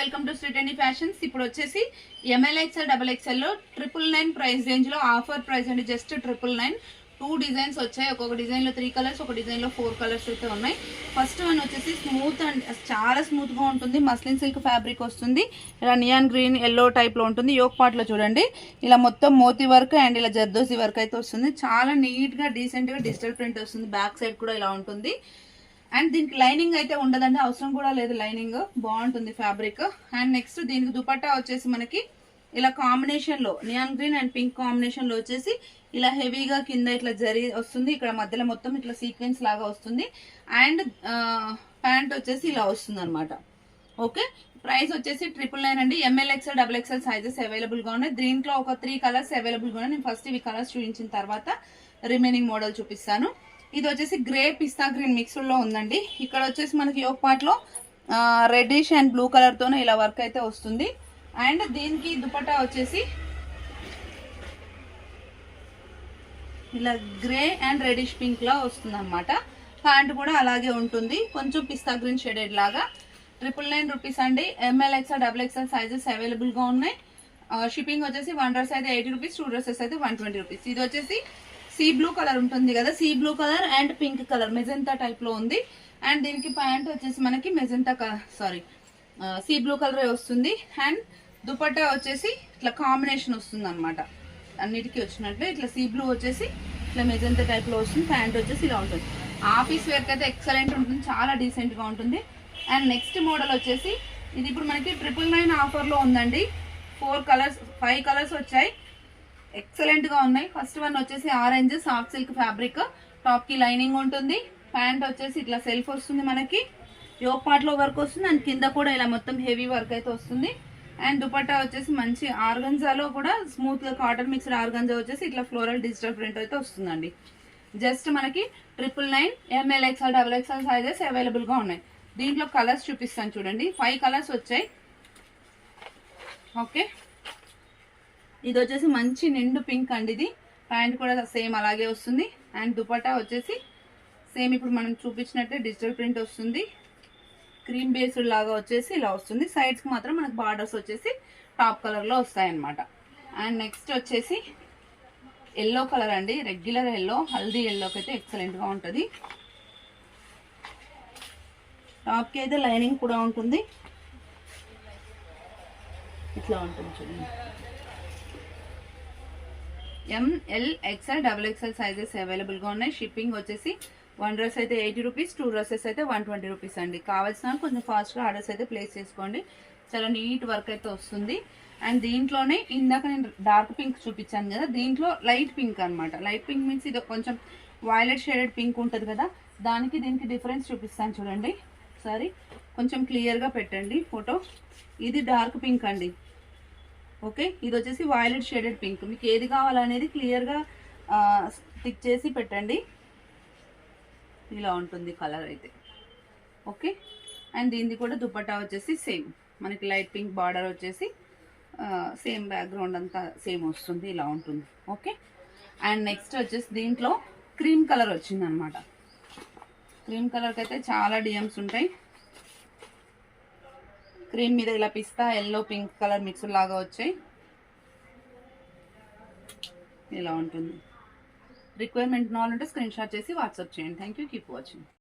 Welcome to street అండి fashions. ఇప్పుడు వచ్చేసి ఎంఎల్ ఎక్స్ఎల్ డబల్ ఎక్స్ఎల్ లో 999 ప్రైస్ రేంజ్ లో ఆఫర్ ప్రైస్ అండి. జస్ట్ 999. 2 డిజైన్స్ వచ్చాయి. ఒక్కొక్క డిజైన్ లో 3 కలర్స్, ఒక డిజైన్ లో 4 కలర్స్ అయితే ఉన్నాయి. ఫస్ట్ వన్ వచ్చేసి స్మూత్ అండ్ చాలా స్మూత్ గా ఉంటుంది. మస్లిన్ సిల్క్ ఫ్యాబ్రిక్ వస్తుంది. ఇలా నియాన్ గ్రీన్ ఎల్లో టైప్ లో ఉంటుంది. యోక్ పార్ట్ లో చూడండి ఇలా మొత్తం మోతీ వర్క్ అండ్ ఇలా జర్దోసి వర్క్ అయితే వస్తుంది. చాలా నీట్ గా డీసెంట్ గా డిజిటల్ ప్రింట్ వస్తుంది. బ్యాక్ సైడ్ కూడా ఇలా ఉంటుంది. అండ్ దీనికి లైనింగ్ అయితే ఉండదండి, అవసరం కూడా లేదు లైనింగ్. బాగుంటుంది ఫ్యాబ్రిక్. అండ్ నెక్స్ట్ దీనికి దుపట్టా వచ్చేసి మనకి ఇలా కాంబినేషన్ లో neon green and pink combination లో వచ్చేసి ఇలా హెవీగా కింద ఇట్లా జరి వస్తుంది. ఇక్కడ మధ్యలో మొత్తం ఇట్లా సీక్వెన్స్ లాగా వస్తుంది. అండ్ ప్యాంట్ వచ్చేసి ఇలా వస్తుంది అనమాట. ఓకే, ప్రైస్ వచ్చేసి 999 అండి. M L XL double XL sizes available గా ఉన్నాయి. దీంట్లో ఒక 3 కలర్స్ అవైలబుల్ గా ఉన్నాయి. నేను ఫస్ట్ ఇవి కలర్స్ చూపించిన తర్వాత రిమైనింగ్ మోడల్ చూపిస్తాను. ఇది వచ్చేసి గ్రే పిస్తా గ్రీన్ మిక్స్డ్ లో ఉందండి. ఇక్కడ వచ్చేసి మనకి యోక్ పార్ట్ లో రెడ్డిష్ అండ్ బ్లూ కలర్ తోనే ఇలా వర్క్ అయితే వస్తుంది. అండ్ దీనికి దుపట్టా వచ్చేసి ఇలా గ్రే అండ్ రెడిష్ పింక్ లా వస్తుంది అనమాట. ప్యాంట్ కూడా అలాగే ఉంటుంది, కొంచెం పిస్తా గ్రీన్ షేడెడ్ లాగా. 999 రూపీస్ అండి. M L XL double XL sizes available గా ఉన్నాయి. షిప్పింగ్ వచ్చేసి 1 డ్రెస్ అయితే 80 రూపీస్, 2 డ్రెస్సెస్ అయితే 120 రూపీస్. ఇది వచ్చేసి సీ బ్లూ కలర్ ఉంటుంది కదా, sea blue colour and pink colour magenta type లో ఉంది. అండ్ దీనికి ప్యాంట్ వచ్చేసి మనకి మెజెంతా సీ బ్లూ కలర్ వస్తుంది. అండ్ దుపట్టా వచ్చేసి ఇట్లా కాంబినేషన్ వస్తుంది అనమాట. అన్నిటికీ వచ్చినట్లు ఇట్లా సీ బ్లూ వచ్చేసి ఇట్లా మెజెంతా టైప్ లో వస్తుంది. ప్యాంట్ వచ్చేసి ఇలా ఉంటుంది. ఆఫీస్ వేర్ అయితే ఎక్సలెంట్ ఉంటుంది, చాలా డీసెంట్ గా ఉంటుంది. అండ్ నెక్స్ట్ మోడల్ వచ్చేసి ఇది ఇప్పుడు మనకి 999 ఆఫర్ లో ఉందండి. 5 కలర్స్ వచ్చాయి. ఎక్సలెంట్ గా ఉన్నాయి. ఫస్ట్ వన్ వచ్చేసి orange soft silk fabric, top కి లైనింగ్ ఉంటుంది. ప్యాంట్ వచ్చేసి ఇట్లా సెల్ఫ్ వస్తుంది మనకి, యోక్ పార్ట్ లో వర్క్ వస్తుంది. అండ్ కింద కూడా ఇలా మొత్తం హెవీ వర్క్ అయితే వస్తుంది. అండ్ దుపట్టా వచ్చేసి మంచి ఆర్గంజాలో కూడా స్మూత్ గా కాటన్ మిక్స్డ్ ఆర్గంజా వచ్చేసి ఇట్లా ఫ్లోరల్ డిజిటల్ ప్రింట్ అయితే వస్తుందండి. జస్ట్ మనకి 999. M L XL double XL sizes available గా ఉన్నాయి. దీంట్లో కలర్స్ చూపిస్తాను చూడండి. 5 కలర్స్ వచ్చాయి. ఓకే, ఇది వచ్చేసి మంచి నిండు పింక్ అండి. ఇది ప్యాంట్ కూడా సేమ్ అలాగే వస్తుంది. అండ్ దుపట్టా వచ్చేసి సేమ్ ఇప్పుడు మనం చూపించినట్టే డిజిటల్ ప్రింట్ వస్తుంది. క్రీమ్ బేస్డ్ లాగా వచ్చేసి ఇలా వస్తుంది. సైడ్స్ కి మాత్రం మనకు బార్డర్స్ వచ్చేసి టాప్ కలర్ లో వస్తాయన్నమాట. అండ్ నెక్స్ట్ వచ్చేసి ఎల్లో కలర్ అండి, రెగ్యులర్ ఎల్లో, హల్దీ ఎల్లోకి అయితే ఎక్సలెంట్ గా ఉంటుంది. టాప్ కి అయితే లైనింగ్ కూడా ఉంటుంది. ఇట్లా ఉంటుంది చూడండి. M L XL double XL sizes available గా ఉన్నాయి. షిప్పింగ్ వచ్చేసి 1 డ్రెస్ అయితే 80 రూపీస్, 2 డ్రెస్సెస్ అయితే 120 రూపీస్ అండి. కావాల్సిన కొంచెం ఫాస్ట్ గా ఆర్డర్స్ అయితే ప్లేస్ చేసుకోండి. చాలా నీట్ వర్క్ అయితే వస్తుంది. అండ్ దీంట్లోనే ఇందాక నేను డార్క్ పింక్ చూపించాను కదా, దీంట్లో లైట్ పింక్ అనమాట. లైట్ పింక్ మీన్స్ ఇది కొంచెం వైలెట్ షేడెడ్ పింక్ ఉంటుంది కదా, దానికి దీనికి డిఫరెన్స్ చూపిస్తాను చూడండి. ఒకసారి కొంచెం క్లియర్ గా పెట్టండి ఫోటో. ఇది డార్క్ పింక్ అండి. ఓకే, ఇది వచ్చేసి వైలెట్ షేడెడ్ పింక్. మీకు ఏది కావాలనేది క్లియర్గా స్టిక్ చేసి పెట్టండి. ఇలా ఉంటుంది కలర్ అయితే. ఓకే, అండ్ దీనిది కూడా దుపట్టా వచ్చేసి సేమ్ మనకి లైట్ పింక్ బార్డర్ వచ్చేసి సేమ్ బ్యాక్గ్రౌండ్ అంతా సేమ్ వస్తుంది. ఇలా ఉంటుంది. ఓకే, అండ్ నెక్స్ట్ వచ్చేసి దీంట్లో క్రీమ్ కలర్ వచ్చింది అనమాట. క్రీమ్ కలర్కి అయితే చాలా డిఎమ్స్ ఉంటాయి. క్రీమ్ మీద ఇలా పిస్తా ఎల్లో పింక్ కలర్ మిక్స్ లాగా వచ్చాయి. ఇలా ఉంటుంది. రిక్వైర్మెంట్ నాలుగు ఉంటే స్క్రీన్ షాట్ చేసి వాట్సాప్ చేయండి. Thank you, keep watching.